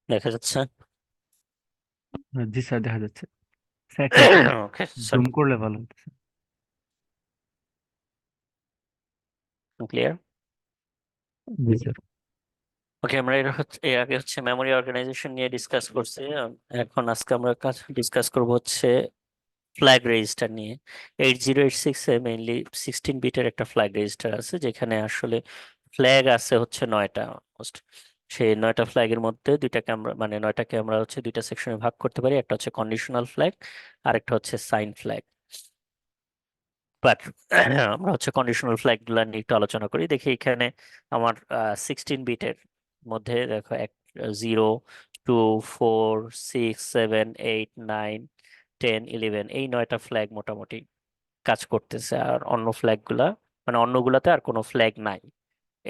দেখা যাচ্ছে? জি স্যার, দেখা যাচ্ছে। স্যার একটু ওকে স্যার, জুম করলে ভালো হতো। ক্লিয়ার। জি স্যার। ওকে, আমরা এর আগে হচ্ছে মেমোরি অর্গানাইজেশন নিয়ে ডিসকাস করছি। এখন আজকে আমরা ডিসকাস করব হচ্ছে ফ্ল্যাগ রেজিস্টার নিয়ে। 8086 এ মেইনলি 16 বিটের একটা ফ্ল্যাগ রেজিস্টার আছে, যেখানে আসলে ফ্ল্যাগ আছে হচ্ছে 9টা অলমোস্ট। সেই 9টা ফ্ল্যাগের মধ্যে দুইটাকে আমরা মানে 9টাকে আমরা হচ্ছে দুইটা সেকশনে ভাগ করতে পারি। একটা হচ্ছে কন্ডিশনাল ফ্ল্যাগ, আর একটা হচ্ছে সাইন ফ্ল্যাগ। বাট আমরা হচ্ছে কন্ডিশনাল ফ্ল্যাগ গুলা নিয়ে একটু আলোচনা করি। দেখি এখানে আমার 16 বিটের মধ্যে দেখো 0, 2, 4, 6, 7, 8, 9, 10, 11 এই 9টা ফ্ল্যাগ মোটামুটি কাজ করতেছে। আর অন্য ফ্ল্যাগ গুলা মানে অন্যগুলাতে আর কোনো ফ্ল্যাগ নাই।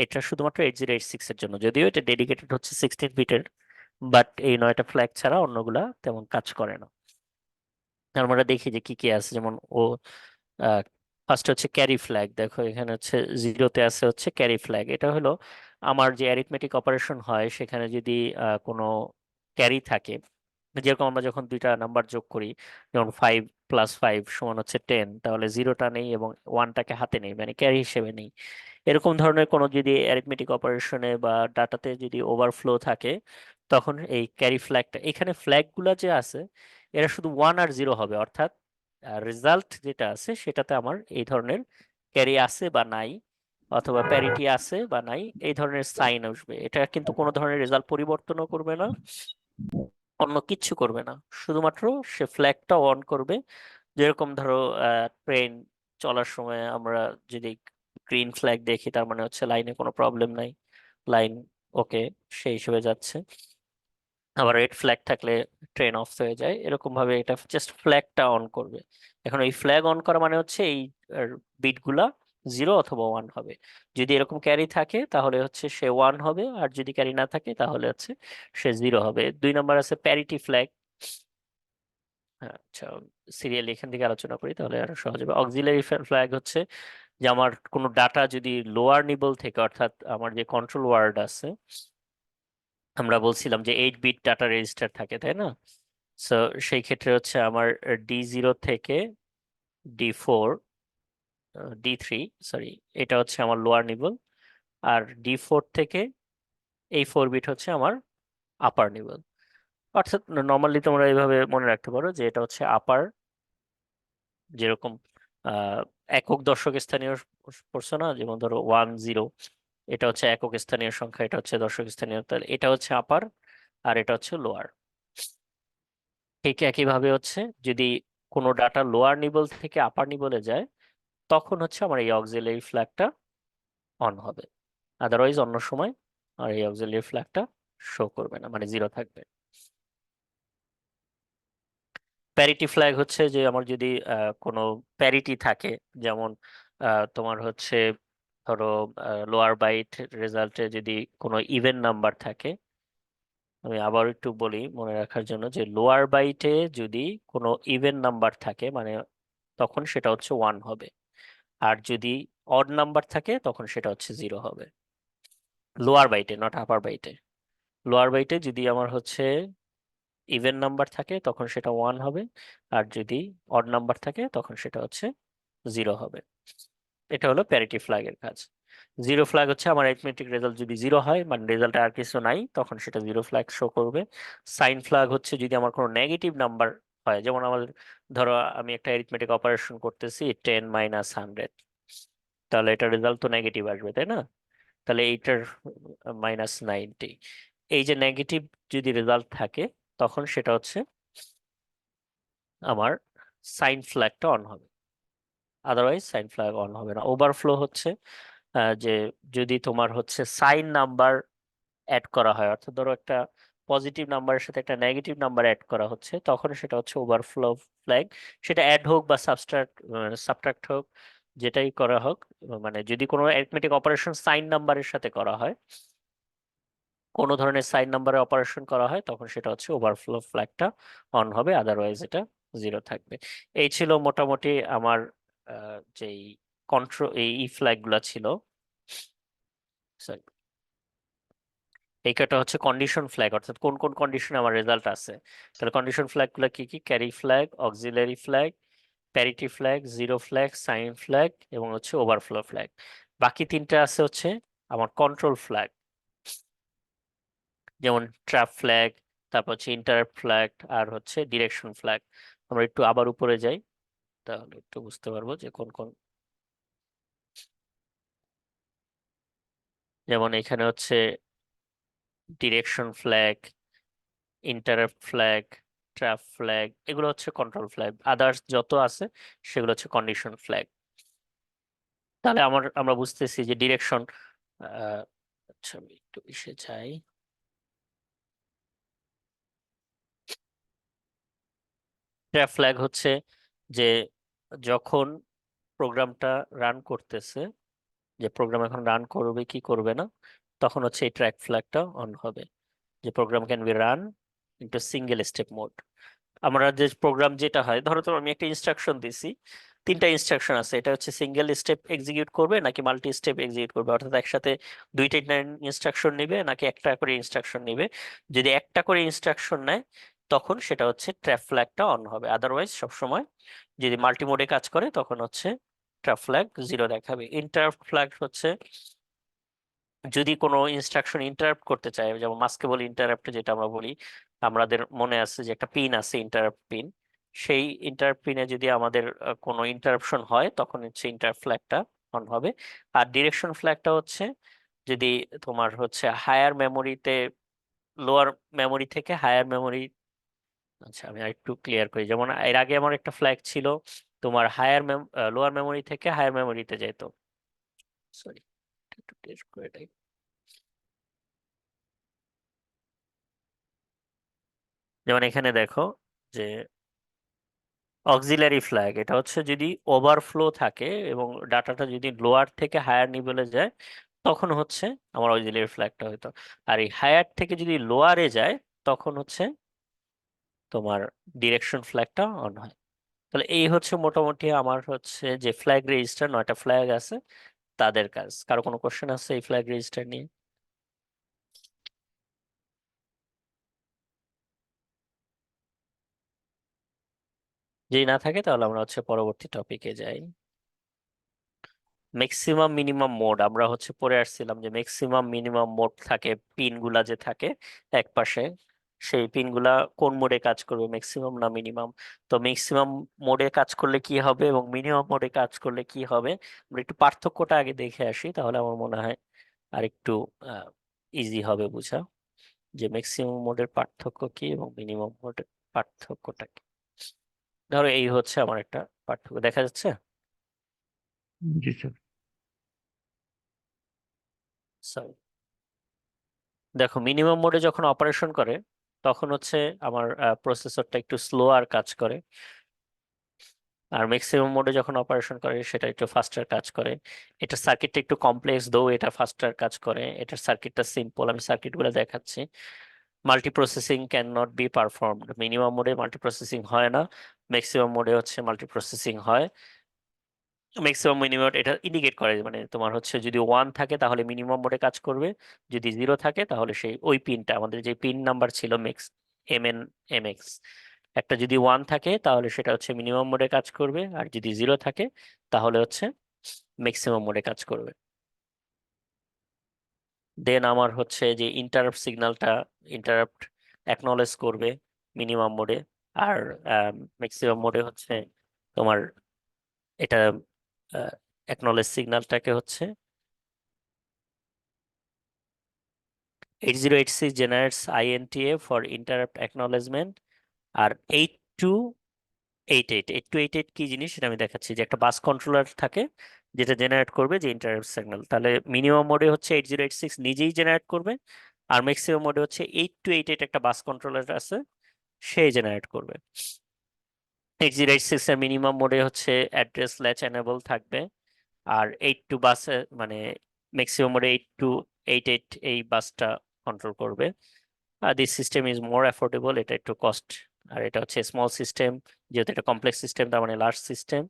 এটা শুধুমাত্র 8086 এর জন্য, যদিও এটা ডেডিকেটেড হচ্ছে 16 বিটের। বাট এই 9টা ফ্ল্যাগ ছাড়া অন্যগুলা তেমন কাজ করে না। আমরা দেখি যে কি কি আছে, যেমন ও ফার্স্ট হচ্ছে ক্যারি ফ্ল্যাগ। দেখো এখানে হচ্ছে জিরোতে আছে হচ্ছে ক্যারি ফ্ল্যাগ। এটা হলো আমার যে অ্যারিথমেটিক অপারেশন হয় সেখানে যদি কোনো ক্যারি থাকে, যেরকম আমরা যখন দুইটা নাম্বার যোগ করি, যেমন 5 + 5 = 10, তাহলে জিরোটা নেই এবং ওয়ানটাকে হাতে নেই, মানে ক্যারি হিসেবে নেই। এরকম ধরনের কোনো যদি অ্যারিথমেটিক অপারেশনে বা ডাটাতে যদি ওভারফ্লো থাকে, তখন এই ক্যারি ফ্ল্যাগটা, এখানে ফ্ল্যাগগুলো যে আছে এরা শুধু ওয়ান আর জিরো হবে, অর্থাৎ রেজাল্ট যেটা আছে সেটাতে আমার এই ধরনের ক্যারি আছে বা নাই, অথবা প্যারিটি আছে বা নাই, এই ধরনের সাইন আসবে। এটা কিন্তু কোনো ধরনের রেজাল্ট পরিবর্তনও করবে না, অন্য কিচ্ছু করবে না। শুধুমাত্র সে ফ্ল্যাগটা অন করবে। যেরকম ধরো ট্রেন চলার সময় আমরা যদি গ্রিন ফ্ল্যাগ দেখি, তার মানে হচ্ছে লাইনে কোনো প্রবলেম নাই, লাইন ওকে, সেই হিসেবে যাচ্ছে। আবার রেড ফ্ল্যাগ থাকলে ট্রেন অফ হয়ে যায়। এরকম ভাবে এটা জাস্ট ফ্ল্যাগটা অন করবে। এখন এই ফ্ল্যাগ অন করা মানে হচ্ছে এই বিটগুলা জিরো অথবা ওয়ান হবে। যদি এরকম ক্যারি থাকে তাহলে হচ্ছে সে ওয়ান হবে, আর যদি ক্যারি না থাকে তাহলে হচ্ছে সে জিরো হবে। 2 নম্বর আছে প্যারিটি ফ্ল্যাগ। হ্যাঁ, আচ্ছা, সিরিয়ালি এখান থেকে আলোচনা করি তাহলে আরো সহজ হবে। অক্সিলারি ফ্ল্যাগ হচ্ছে যে আমার কোনো ডাটা যদি লোয়ার নিবল থেকে, অর্থাৎ আমার যে কন্ট্রোল ওয়ার্ড আছে, আমরা বলছিলাম যে 8 বিট ডাটা রেজিস্টার থাকে, তাই না? সো সেই ক্ষেত্রে হচ্ছে আমার D0 থেকে D4, D3, সরি, এটা হচ্ছে আমার লোয়ার নিবল। আর D4 থেকে এই 4 বিট হচ্ছে আমার আপার নিবল। অর্থাৎ নর্মালি তোমরা এইভাবে মনে রাখতে পারো যে এটা হচ্ছে আপার, যেরকম আহ একক দশক স্থানীয় পড়ছো না, যেমন ধরো 10, এটা হচ্ছে একক স্থানীয় সংখ্যা, এটা হচ্ছে দশক স্থানীয়, তাহলে এটা হচ্ছে আপার আর এটা হচ্ছে লোয়ার। ঠিক একইভাবে হচ্ছে যদি কোনো ডাটা লোয়ার নিবল থেকে আপার নিবলে যায়, তখন হচ্ছে আমার এই অক্সিলারি ফ্ল্যাগটা অন হবে। আদারওয়াইজ অন্য সময় আর এই অক্সিলারি ফ্ল্যাগটা শো করবে না, মানে জিরো থাকবে। প্যারিটি ফ্ল্যাগ হচ্ছে যে আমার যদি কোনো প্যারিটি থাকে, যেমন তোমার হচ্ছে ধরো লোয়ার বাইট রেজাল্টে যদি কোনো ইভেন নাম্বার থাকে। আমি আবার একটু বলি মনে রাখার জন্য, যে লোয়ার বাইটে যদি কোনো ইভেন নাম্বার থাকে মানে তখন সেটা হচ্ছে ওয়ান হবে, আর যদি অড নাম্বার থাকে তখন সেটা হচ্ছে জিরো হবে। লোয়ার বাইটে, নট আপার বাইটে। লোয়ার বাইটে যদি আমার হচ্ছে ইভেন নাম্বার থাকে তখন সেটা ওয়ান হবে, আর যদি অড নাম্বার থাকে তখন সেটা হচ্ছে জিরো হবে। এটা হলো প্যারিটি ফ্ল্যাগের কাজ। জিরো ফ্ল্যাগ হচ্ছে আমার অ্যারিথমেটিক রেজাল্ট যদি জিরো হয়, মানে রেজাল্টে আর কিছু নাই, তখন সেটা জিরো ফ্ল্যাগ শো করবে। সাইন ফ্ল্যাগ হচ্ছে যদি আমার কোনো নেগেটিভ নাম্বার হয়, যেমন আমাদের ধরো আমি একটা অ্যারিথমেটিক অপারেশন করতেছি 10 - 100, তাহলে এটা রেজাল্ট তো নেগেটিভ আসবে, তাই না? তাহলে এইটার -90, এই যে নেগেটিভ যদি রেজাল্ট থাকে, তখন সেটা হচ্ছে আমার সাইন ফ্ল্যাগটা অন হবে। আদারওয়াইজ সাইন ফ্ল্যাগ অন হবে না। ওভারফ্লো হচ্ছে যে যদি তোমার হচ্ছে সাইন নাম্বার অ্যাড করা হয়, অর্থাৎ ধরো একটা পজিটিভ নাম্বারের সাথে একটা নেগেটিভ নাম্বার অ্যাড করা হচ্ছে, তখন সেটা হচ্ছে ওভারফ্লো ফ্ল্যাগ। সেটা অ্যাড হোক বা সাবট্রাক্ট হোক, যেটাই করা হোক, মানে যদি কোনো অ্যারিথমেটিক অপারেশন সাইন নাম্বারের সাথে করা হয়, কোনো ধরনের সাইন নাম্বারে অপারেশন করা হয়, তখন সেটা হচ্ছে ওভারফ্লো ফ্ল্যাগটা অন হবে, আদারওয়াইজ এটা জিরো থাকবে। এই ছিল মোটামুটি আমার যেই কন্ট্রোল, এই ফ্ল্যাগ গুলা ছিল। Sorry, এই কটা হচ্ছে কন্ডিশন ফ্ল্যাগ, অর্থাৎ কোন কোন কন্ডিশনে আমার রেজাল্ট আছে। তাহলে কন্ডিশন ফ্ল্যাগ গুলো কি কি? Carry flag, auxiliary flag, parity flag, zero flag, sign flag এবং হচ্ছে ওভারফ্লো ফ্ল্যাগ। বাকি তিনটা আছে হচ্ছে আমার কন্ট্রোল ফ্ল্যাগ, যেমন ট্র্যাপ ফ্ল্যাগ, তারপর হচ্ছে ইন্টারাপ্ট ফ্ল্যাগ, আর হচ্ছে ডিরেকশন ফ্ল্যাগ। আমরা একটু আবার উপরে যাই, তাহলে একটু বুঝতে পারবো যে কোন কোন। যেমন এখানে হচ্ছে direction flag, interrupt flag, trap flag, এগুলো হচ্ছে কন্ট্রোল ফ্ল্যাগ। আদার্স যত আছে সেগুলো হচ্ছে কন্ডিশন ফ্ল্যাগ। তাহলে আমরা বুঝতেছি যে ডিরেকশন, আচ্ছা আমি একটু এসে যাই। ট্র্যাপ ফ্ল্যাগ হচ্ছে যে যখন প্রোগ্রামটা রান করতেছে, যে প্রোগ্রাম এখন রান করবে কি করবে না, তখন হচ্ছে এই ট্র্যাক ফ্ল্যাগটা অন হবে, যে program can be run into single step mode. আমরা যে প্রোগ্রাম যেটা হয়, ধরো তো আমি একটা ইনস্ট্রাকশন দিছি, তিনটা ইনস্ট্রাকশন আছে, এটা হচ্ছে সিঙ্গেল স্টেপ এক্সিকিউট করবে নাকি মাল্টি স্টেপ এক্সিকিউট করবে, অর্থাৎ একসাথে দুইটা ইনস্ট্রাকশন নিবে নাকি একটা করে ইনস্ট্রাকশন নিবে। যদি একটা করে ইনস্ট্রাকশন নেয় তখন সেটা হচ্ছে ট্র্যাপ ফ্ল্যাগটা অন হবে, আদারওয়াইজ সবসময় যদি মাল্টি মোডে কাজ করে তখন হচ্ছে ট্র্যাপ ফ্ল্যাগ জিরো দেখাবে। ইন্টারাপ্ট ফ্ল্যাগ হচ্ছে যদি কোনো ইনস্ট্রাকশন ইন্টারাপ্ট করতে চায়, যেমন মাস্কেবল ইন্টারাপ্ট যেটা আমরা বলি, আমাদের মনে আছে যে একটা পিন আছে ইন্টারাপ্ট পিন, সেই ইন্টারাপ্ট পিনে যদি আমাদের কোনো ইন্টারাপশন হয় তখন হচ্ছে ইন্টারাপ্ট ফ্ল্যাগটা অন হবে। আর ডিরেকশন ফ্ল্যাগটা হচ্ছে যদি তোমার হচ্ছে হায়ার মেমোরিতে, লোয়ার মেমোরি থেকে হায়ার মেমোরি, আচ্ছা আমি আরেকটু ক্লিয়ার করি, যেমন এর আগে আমার একটা ফ্ল্যাগ ছিল তোমার লোয়ার মেমোরি থেকে হায়ার মেমোরিতে যেত। সরি, একটু টেস্ট করে দেই। যেমন এখানে দেখো যে অক্সিলারি ফ্ল্যাগ, এটা হচ্ছে যদি ওভারফ্লো থাকে এবং ডাটাটা যদি লোয়ার থেকে হায়ার নিভেলে যায় তখন হচ্ছে আমার অক্সিলারি ফ্ল্যাগটা হইতো। আর এই হায়ার থেকে যদি লোয়ারে যায় তখন হচ্ছে তোমার ডিরেকশন ফ্ল্যাগটা অন হয়। তাহলে এই হচ্ছে মোটামুটি আমার হচ্ছে যে ফ্ল্যাগ রেজিস্টার, 9টা ফ্ল্যাগ আছে তাদের কাজ। কারো কোনো কোশ্চেন আছে এই ফ্ল্যাগ রেজিস্টার নিয়ে? যদি না থাকে তাহলে আমরা হচ্ছে পরবর্তী টপিকে যাই। ম্যাক্সিমাম মিনিমাম মোড, আমরা হচ্ছে পড়ে আসছিলাম যে ম্যাক্সিমাম মিনিমাম মোড থাকে, পিনগুলা যে থাকে এক পাশে, সেই পিনগুলা কোন মোডে কাজ করবে, ম্যাক্সিমাম না মিনিমাম। তো ম্যাক্সিমাম মোডে কাজ করলে কি হবে এবং মিনিমাম মোডে কাজ করলে কি হবে, আমরা একটু পার্থক্যটা আগে দেখে আসি, তাহলে আমার মনে হয় আর একটু ইজি হবে বোঝা, যে ম্যাক্সিমাম মোডের পার্থক্য কি এবং মিনিমাম মোডের পার্থক্যটা কি। ধরো এই হচ্ছে আমার একটা পার্থক্য দেখা যাচ্ছে। জি স্যার। Sorry, দেখো মিনিমাম মোডে যখন অপারেশন করে তখন হচ্ছে আমার প্রসেসরটা একটু স্লো আর কাজ করে, আর ম্যাক্সিমাম মোডে যখন অপারেশন করে সেটা একটু ফাস্টার কাজ করে। এটা সার্কিটটা একটু কমপ্লেক্স, দো এটা ফাস্টার কাজ করে, এটার সার্কিটটা সিম্পল, আমি সার্কিটগুলো দেখাচ্ছি। Multi processing can not be performed, minimum মোডে মাল্টি প্রসেসিং হয় না, ম্যাক্সিমাম মোডে হচ্ছে মাল্টি প্রসেসিং হয়। ম্যাক্সিমাম মিনিমাম এটা ইন্ডিকেট করে, মানে তোমার হচ্ছে যদি ওয়ান থাকে তাহলে মিনিমাম মোডে কাজ করবে, যদি জিরো থাকে তাহলে সেই ওই পিনটা, আমাদের যে পিন নাম্বার ছিল MN MX, একটা যদি ওয়ান থাকে তাহলে সেটা হচ্ছে মিনিমাম মোডে কাজ করবে, আর যদি জিরো থাকে তাহলে হচ্ছে ম্যাক্সিমাম মোডে কাজ করবে। দেন আমার হচ্ছে যে ইন্টারাপ্ট সিগন্যালটা, ইন্টারাপ্ট অ্যাকনলেজ করবে মিনিমাম মোডে, আর ম্যাক্সিমাম মোডে হচ্ছে তোমার এটা অ্যাকনলেজ সিগন্যালটাকে হচ্ছে 8086 generates INTA for interrupt acknowledgement। আর 8288 কি জিনিস সেটা আমি দেখাচ্ছি, যে একটা বাস কন্ট্রোলার থাকে যেটা জেনারেট করবে যে ইন্টারাপ্ট সিগন্যাল। তাহলে মিনিমাম মোডে হচ্ছে 8086 নিজেই জেনারেট করবে, আর ম্যাক্সিমাম মোডে হচ্ছে 8288 একটা বাস কন্ট্রোলার আছে সেই জেনারেট করবে। 8086 এর মিনিমাম মোডে হচ্ছে অ্যাড্রেস ল্যাচ এনেবল থাকবে, আর 82 বাসে মানে ম্যাক্সিমাম মোডে 8288 এই বাসটা কন্ট্রোল করবে। This system is more affordable, এটা একটু কস্ট, আর এটা হচ্ছে স্মল সিস্টেম, যেহেতু এটা কমপ্লেক্স সিস্টেম তার মানে লার্জ সিস্টেম।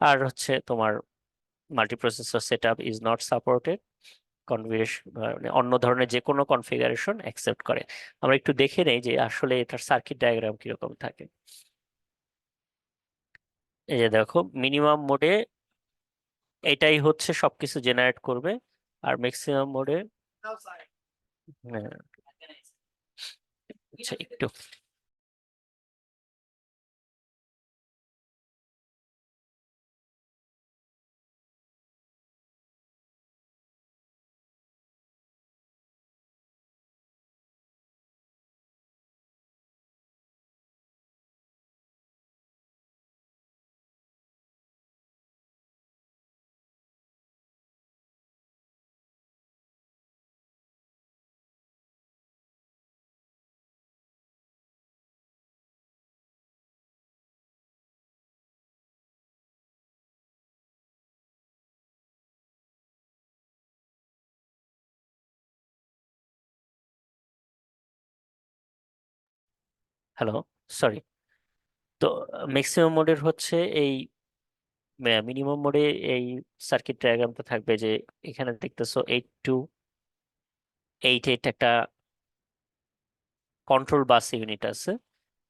আর হচ্ছে তোমার multiprocessor set up is not supported. Configuration মানে অন্য ধরনের যে কোনো কনফিগারেশন অ্যাকসেপ্ট করে। আমরা একটু দেখে নেই যে আসলে এটার সার্কিট ডায়াগ্রাম কিরকম থাকে। এই যে দেখো, মিনিমাম মোডে এটাই হচ্ছে সবকিছু জেনারেট করবে, আর ম্যাক্সিমাম মোডে আচ্ছা একটু হ্যালো, সরি। তো ম্যাক্সিমাম মোডের হচ্ছে এই মিনিমাম মোডে এই সার্কিট ডায়াগ্রামটা থাকবে যে এখানে দেখতেছো 8288 একটা কন্ট্রোল বাস ইউনিট আছে,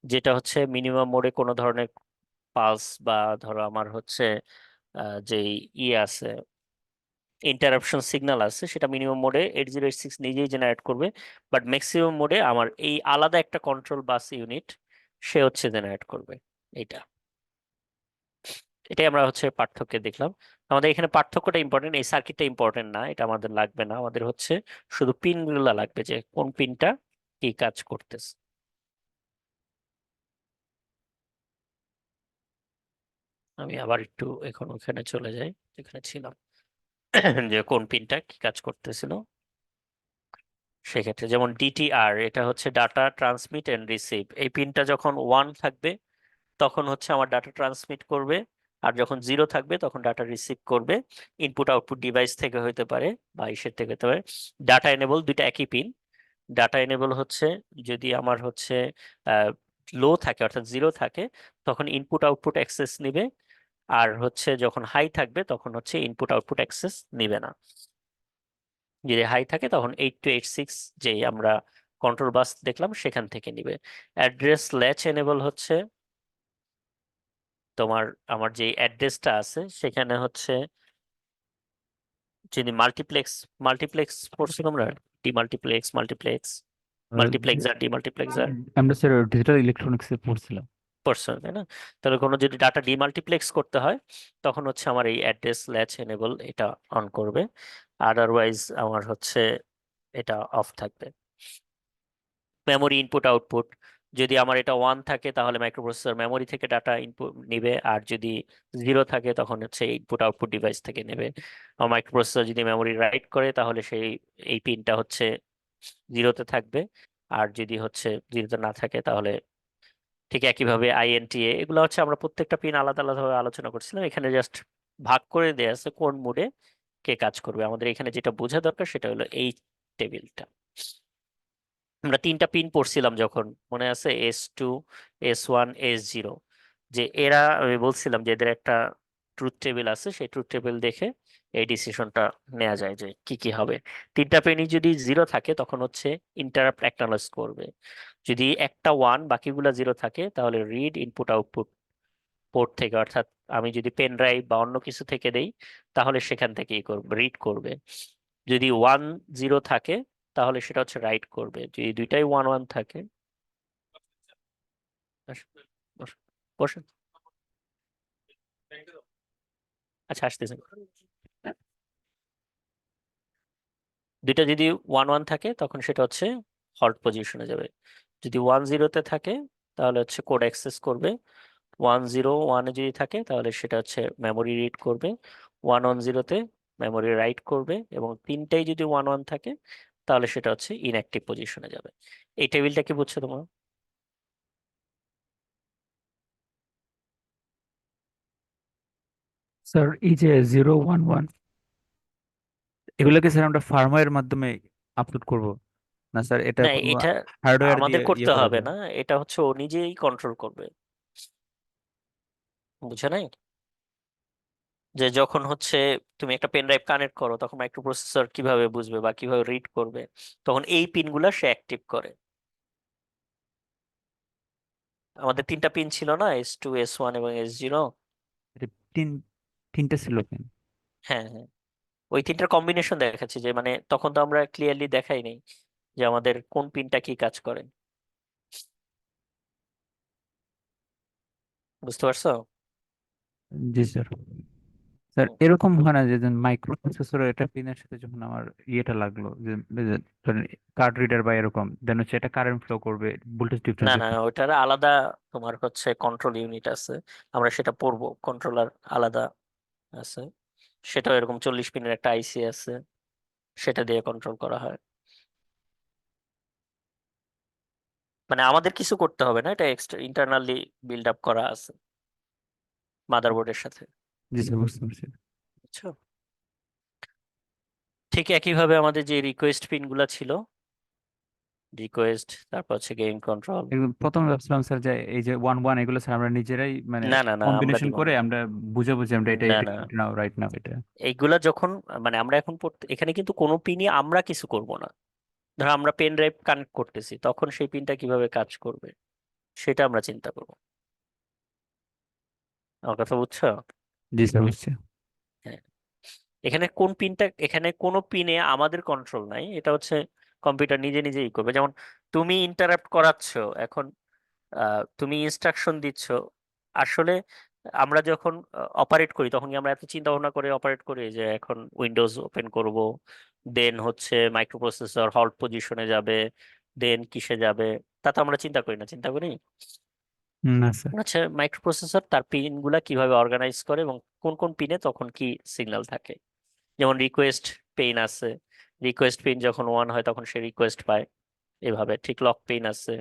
যেটা হচ্ছে মিনিমাম মোডে কোনো ধরনের পালস বা ধরো আমার হচ্ছে যে ইয়ে আছে, ইন্টারাপশন সিগন্যাল আছে, সেটা মিনিমাম মোডে 8086 নিজেই জেনারেট করবে। বাট ম্যাক্সিমাম মোডে আমার এই আলাদা একটা কন্ট্রোল বাস ইউনিট সে হচ্ছে জেনারেট করবে এটা। এটাই আমরা হচ্ছে পার্থক্য দেখলাম। আমাদের এখানে পার্থক্যটা ইম্পর্টেন্ট, এই সার্কিটটা ইম্পর্টেন্ট না, এটা আমাদের লাগবে না। আমাদের হচ্ছে শুধু পিনগুলো লাগবে, যে কোন পিনটা কি কাজ করতেছে। আমি আবার একটু এখন ওখানে চলে যাই যেখানে ছিলাম, যে কোন পিনটা কি কাজ করতেছিল। সেক্ষেত্রে যেমন ডিটিআর, এটা হচ্ছে ডাটা ট্রান্সমিট এন্ড রিসিভ, এই পিনটা যখন ওয়ান থাকবে তখন হচ্ছে আমার ডাটা ট্রান্সমিট করবে, আর যখন জিরো থাকবে তখন ডাটা রিসিভ করবে। ইনপুট আউটপুট ডিভাইস থেকে হইতে পারে বা ইসের থেকে হতে পারে। ডাটা এনেবল দুইটা একই পিন। ডাটা এনেবল হচ্ছে যদি আমার হচ্ছে লো থাকে অর্থাৎ জিরো থাকে তখন ইনপুট আউটপুট অ্যাক্সেস নিবে, আর হচ্ছে যখন হাই থাকবে তখন হচ্ছে ইনপুট আউটপুট অ্যাক্সেস নিবে না। যদি হাই থাকে তখন 8286 যে আমরা কন্ট্রোল বাস দেখলাম সেখান থেকে নিবে। অ্যাড্রেস ল্যাচ এনেবল হচ্ছে তোমার আমার যে অ্যাড্রেসটা আছে সেখানে হচ্ছে যদি মাল্টিপ্লেক্স মাল্টিপ্লেক্স পড়ছো তোমরা, ডিমাল্টিপ্লেক্স মাল্টিপ্লেক্স আহ, যে- মাল্টিপ্লেক্সার ডিমাল্টিপ্লেক্সার আমরা স্যার ডিজিটাল ইলেকট্রনিক্সে পড়ছিলাম। পড়ছো তাই না? তাহলে কোনো যদি ডাটা ডিমাল্টিপ্লেক্স করতে হয় তখন হচ্ছে আমার এই অ্যাড্রেস ল্যাচ এনেবল এটা অন করবে, আদারওয়াইজ আমার হচ্ছে এটা অফ থাকবে। মেমোরি ইনপুট আউটপুট, যদি আমার এটা ওয়ান থাকে তাহলে মাইক্রোপ্রসেসর মেমোরি থেকে ডাটা ইনপুট নিবে, আর যদি জিরো থাকে তখন হচ্ছে ইনপুট আউটপুট ডিভাইস থেকে নেবে। আর মাইক্রোপ্রসেসর যদি মেমোরি রাইট করে তাহলে সেই এই পিনটা হচ্ছে জিরোতে থাকবে, আর যদি হচ্ছে জিরোতে না থাকে তাহলে ঠিক একইভাবে আইএনটিএ, এগুলো হচ্ছে আমরা প্রত্যেকটা পিন আলাদা আলাদাভাবে আলোচনা করছিলাম, এখানে জাস্ট ভাগ করে দেয়া আছে কোন মুডে কে কাজ করবে। আমাদের এখানে যেটা বোঝা দরকার সেটা হলো এই টেবিলটা। আমরা তিনটা পিন পড়ছিলাম যখন, মনে আছে? S2, S1, S0, যে এরা আমি বলছিলাম যে এদের একটা ট্রুথ টেবিল আছে, সেই ট্রুথ টেবিল দেখে এই ডিসিশনটা নেওয়া যায় যে কি কি হবে। তিনটা পেনই যদি জিরো থাকে তখন হচ্ছে ইন্টারাপ্ট অ্যাকনলেজ করবে, যদি একটা ওয়ান বাকিগুলা জিরো থাকে তাহলে রিড ইনপুট আউটপুট পোর্ট থেকে, অর্থাৎ আমি যদি পেন ড্রাইভ বা অন্য কিছু থেকে দেই তাহলে সেখান থেকেই করবে, রিড করবে। যদি ওয়ান জিরো থাকে তাহলে সেটা হচ্ছে রাইট করবে, যদি দুইটাই ওয়ান ওয়ান থাকে। বস- বস- বসেন। আচ্ছা আসতেছেন। দুইটা যদি ওয়ান ওয়ান থাকে তখন সেটা হচ্ছে হল্ট পজিশনে যাবে। যদি ওয়ান জিরোতে থাকে তাহলে হচ্ছে কোড অ্যাক্সেস করবে। ওয়ান জিরো ওয়ানে যদি থাকে তাহলে সেটা হচ্ছে মেমোরি রিড করবে। ওয়ান ওয়ান জিরোতে মেমোরি রাইট করবে, এবং তিনটাই যদি ওয়ান ওয়ান থাকে তাহলে সেটা হচ্ছে ইনঅ্যাক্টিভ পজিশনে যাবে। এই টেবিলটা কি বুঝছো তোমার? স্যার এই যে 011 এগুলোকে স্যার আমরা ফার্মওয়্যার মাধ্যমে আপলোড করব, না স্যার এটা না, কোনো এটা হার্ডওয়্যার আমাদের দিয়ে ইয়ে করতে করা হবে যায়? না, এটা হচ্ছে ও নিজেই কন্ট্রোল করবে। বুঝে নাই? যে যখন হচ্ছে তুমি একটা পেন ড্রাইভ কানেক্ট করো তখন মাইক্রোপ্রসেসর কিভাবে বুঝবে বা কিভাবে রিড করবে, তখন এই পিনগুলা সে অ্যাক্টিভ করে। আমাদের তিনটা পিন ছিল না, S2 S1 এবং S0। এটা তিন তিনটা ছিল কেন? হ্যাঁ হ্যাঁ, ওই তিনটার কম্বিনেশন দেখাচ্ছি, যে মানে তখন তো আমরা ক্লিয়ারলি দেখাই নাই যে আমাদের কোন পিনটা কি কাজ করে। বুঝতে পারছো? জি স্যার। স্যার হুম। এরকম হয় না যে মাইক্রো প্রসেসর এটা পিনের সাথে যখন আমার ইয়েটা লাগলো যে কার্ড রিডার বা এরকম দেন হচ্ছে এটা কারেন্ট ফ্লো করবে ভোল্টেজ না ডিফারেন্স। না, ওটার আলাদা তোমার হচ্ছে কন্ট্রোল ইউনিট আছে, আমরা সেটা পড়বো, কন্ট্রোলার আলাদা আছে। সেটাও এরকম 40 পিনের একটা আইসি আছে, সেটা দিয়ে কন্ট্রোল করা হয়। মানে আমাদের কিছু করতে হবে না, এটা এক্সট্রা ইন্টারনালি বিল্ড আপ করা আছে মাদারবোর্ডের সাথে। জি স্যার বুঝতে পারছি। বুঝছো? ঠিক একইভাবে আমাদের যে রিকোয়েস্ট পিন গুলা ছিল, রিকোয়েস্ট, তারপর হচ্ছে গেইন কন্ট্রোল। একদম প্রথমে ভাবছিলাম স্যার যে এই যে ওয়ান ওয়ান এগুলো স্যার আমরা নিজেরাই মানে না না না, আমরা কম্বিনেশন দিব করে না। আমরা বুঝে বুঝে আমরা এটা না এটা না, নাও রাইট নাও এটা। এইগুলা যখন মানে আমরা এখন পড়তে এখানে কিন্তু কোনো পিনই আমরা কিছু করব না। ধরো আমরা পেন ড্রাইভ কানেক্ট করতেছি, তখন সেই পিনটা কিভাবে কাজ করবে সেটা আমরা চিন্তা করবো। আমার কথা বুঝছো? জি স্যার বুঝছি। হ্যাঁ। এখানে কোন পিনটা, এখানে কোনো পিনে আমাদের কন্ট্রোল নাই, এটা হচ্ছে কম্পিউটার নিজে নিজেই করবে। যেমন তুমি ইন্টারাপ্ট করাচ্ছ এখন, তুমি ইনস্ট্রাকশন দিচ্ছ। আসলে আমরা যখন অপারেট করি তখন কি আমরা এত চিন্তা ভাবনা করে অপারেট করি যে এখন উইন্ডোজ ওপেন করব, দেন হচ্ছে মাইক্রোপ্রসেসর হল্ট পজিশনে যাবে, দেন কিসে যাবে? তা তো আমরা চিন্তা করি না, চিন্তা করি। না স্যার। আচ্ছা, মাইক্রোপ্রসেসর তার পিন গুলা কিভাবে অর্গানাইজ করে এবং কোন কোন পিনে তখন কি সিগন্যাল থাকে। যেমন রিকোয়েস্ট পেইন আছে, রিকোয়েস্ট পিন যখন ওয়ান হয় তখন সে রিকোয়েস্ট পায়, এভাবে ঠিক লক পেইন আছে।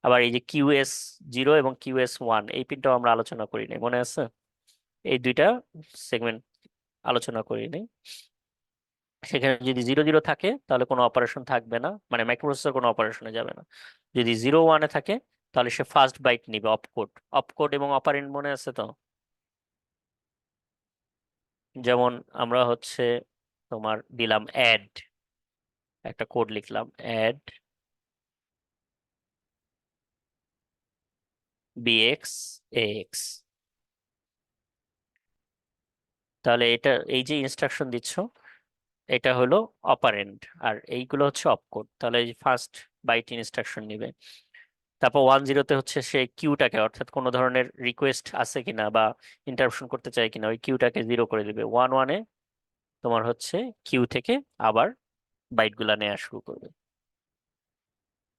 আবার এই যে QS0 এবং QS1, এই পিনটাও আমরা আলোচনা করি নাই, মনে আছে? এই দুইটা সেগমেন্ট আলোচনা করি নাই। সেখানে যদি 0 0 থাকে তাহলে কোনো অপারেশন থাকবে না, মানে মাইক্রোপ্রসেসর কোনো অপারেশনে যাবে না। যদি 0 1-এ থাকে তাহলে সে ফার্স্ট বাইট নিবে, অপকোড। অপকোড এবং অপারেন্ড মনে আছে তো? যেমন আমরা হচ্ছে তোমার দিলাম অ্যাড, একটা কোড লিখলাম অ্যাড BX AX, তাহলে এটা এই যে ইনস্ট্রাকশন দিচ্ছ এটা হলো অপারেন্ড, আর এইগুলো হচ্ছে অপকোড। তাহলে এই ফার্স্ট বাইট ইনস্ট্রাকশন নিবে। তারপর 1 0-তে হচ্ছে সে কিউটাকে, অর্থাৎ কোনো ধরনের রিকোয়েস্ট আছে কিনা বা ইন্টারাপশন করতে চায় কিনা, ওই কিউটাকে 0 করে দিবে। 1 1-এ তোমার হচ্ছে কিউ থেকে আবার বাইট গুলা নেওয়া শুরু করবে।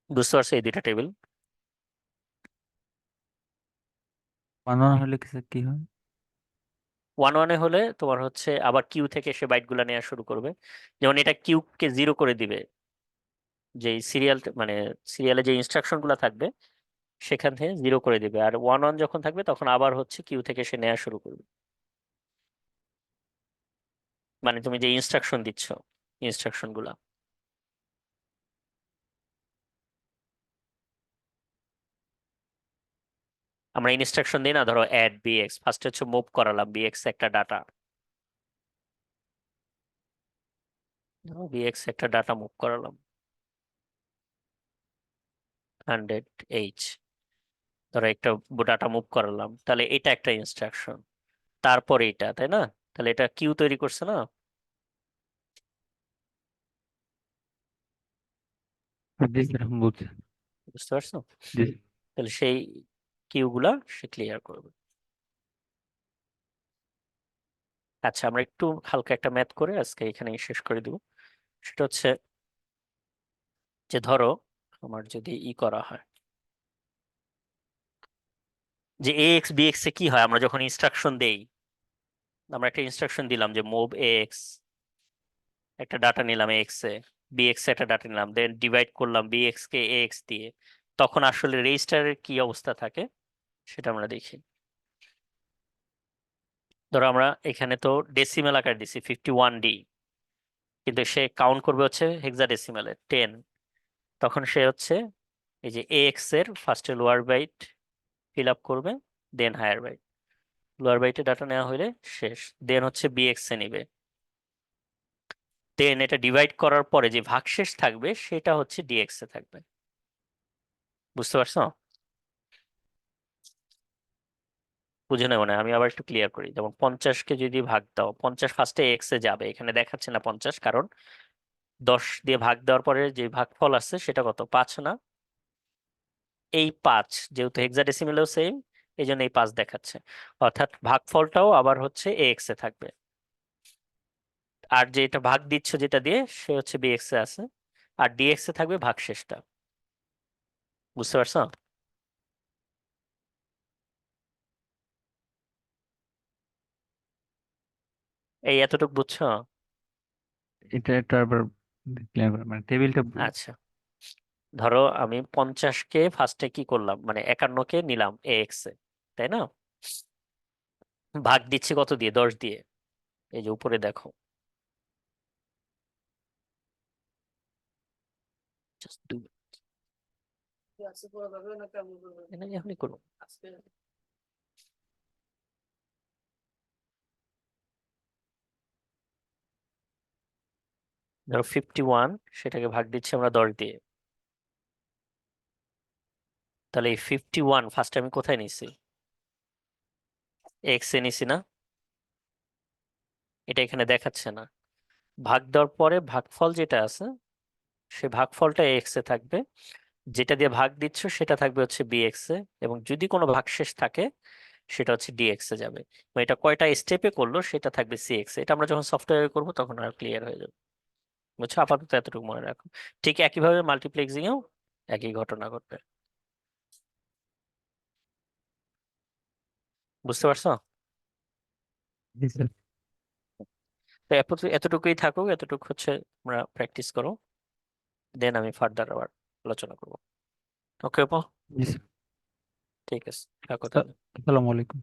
বুঝতে পারছো এই দুইটা টেবিল? বানানো হলে কি স্যার কি হয়? 1 1-এ হলে তোমার হচ্ছে আবার কিউ থেকে সে বাইট গুলা নেওয়া শুরু করবে। যেমন এটা কিউকে 0 করে দিবে, যে সিরিয়াল মানে সিরিয়ালে যে ইনস্ট্রাকশন গুলা থাকবে সেখান থেকে 0 করে দিবে। আর 1 1 যখন থাকবে তখন আবার হচ্ছে কিউ থেকে সে নেওয়া শুরু করবে। মানে তুমি যে ইনস্ট্রাকশন দিচ্ছ, ইনস্ট্রাকশন গুলা, আমরা ইনস্ট্রাকশন দিই না, ধরো অ্যাড BX, ফার্স্ট হচ্ছে মুভ করালাম BX একটা ডাটা, BX একটা ডাটা মুভ করালাম 100H, ধরো একটা ডাটা মুভ করালাম, তাহলে এটা একটা ইনস্ট্রাকশন। তারপর এটা, তাই না? তাহলে এটা কিউ তৈরি করছে না? জি স্যার বুঝছি। বুঝতে পারছো? জি। তাহলে সেই কিউ গুলা সে ক্লিয়ার করবে। আচ্ছা, আমরা একটু হালকা একটা ম্যাথ করে আজকে এখানে শেষ করে দিব। সেটা হচ্ছে যে ধরো আমার যদি করা হয় যে AX BX এ কি হয় আমরা যখন ইনস্ট্রাকশন দেই, আমরা একটা ইনস্ট্রাকশন দিলাম যে মুভ AX, একটা ডাটা নিলাম এক্স এ, BX একটা ডাটা নিলাম, দেন ডিভাইড করলাম BX কে AX দিয়ে, তখন আসলে রেজিস্টারের কি অবস্থা থাকে সেটা আমরা দেখি। ধরো আমরা এখানে তো ডেসিমেল আকার দিছি 51D, কিন্তু সে কাউন্ট করবে হচ্ছে হেক্সাডেসিমেলে 10। তখন সে হচ্ছে এই যে AX এর ফার্স্টে লোয়ার বাইট ফিল আপ করবে, দেন হায়ার বাইট। লোয়ার বাইটে ডাটা নেওয়া হলে শেষ। দেন হচ্ছে বিএক্স এ নিবে। দেন এটা ডিভাইড করার পরে যে ভাগশেষ থাকবে সেটা হচ্ছে ডিএক্স এ থাকবে। বুঝতে পারছো? বুঝে নেই মনে হয়, আমি আবার একটু ক্লিয়ার করি। যেমন 50-কে যদি ভাগ দাও, 50 ফার্স্টে এক্স এ যাবে, এখানে দেখাচ্ছে না 50, কারণ 10 দিয়ে ভাগ দেওয়ার পরে যে ভাগফল আসছে সেটা কত, 5 না? এই 5 যেহেতু হেক্সাডেসিমেলেও সেম, এই জন্য এই 5 দেখাচ্ছে। অর্থাৎ ভাগফলটাও আবার হচ্ছে এক্স এ থাকবে। আর যেটা ভাগ দিচ্ছ যেটা দিয়ে, সে হচ্ছে বিএক্স এ আছে। আর ডিএক্স এ থাকবে ভাগশেষটা। বুঝতে পারছো? এই এতটুকু বুঝছো? এটা এটা আবার ক্লিয়ার করে মানে টেবিলটা। আচ্ছা, ধরো আমি 50-কে ফার্স্টে কি করলাম, মানে 51-কে নিলাম এক্স এ, তাই না? ভাগ দিচ্ছি কত দিয়ে, 10 দিয়ে। এই যে উপরে দেখো, Just do it. এটা এখনই করো। ধরো 51, সেটাকে ভাগ দিচ্ছি আমরা 10 দিয়ে। তাহলে এই 51 ফার্স্টে আমি কোথায় নিছি, এক্স এ নিছি না? এটা এখানে দেখাচ্ছে না। ভাগ দেওয়ার পরে ভাগফল যেটা আছে, সে ভাগফলটা এক্স এ থাকবে। যেটা দিয়ে ভাগ দিচ্ছ সেটা থাকবে হচ্ছে বিএক্স এ। এবং যদি কোনো ভাগশেষ থাকে সেটা হচ্ছে ডিএক্স এ যাবে। এবং এটা কয়টা স্টেপে করলো সেটা থাকবে সিএক্স এ। এটা আমরা যখন সফটওয়্যার করবো তখন আর ক্লিয়ার হয়ে যাবে। বুঝছো? আপাতত এতটুকু মনে রাখো। ঠিক একইভাবে মাল্টিপ্লেক্সিং এও একই ঘটনা ঘটবে। বুঝতে পারছো? জি স্যার। তো এতটুকুই থাকুক, এতটুকু হচ্ছে তোমরা প্র্যাকটিস করো। দেন আমি ফার্দার আবার আলোচনা করবো। ওকে আপা? জি স্যার। ঠিক আছে, থাকো স্যার, তাহলে। আসসালামু আলাইকুম।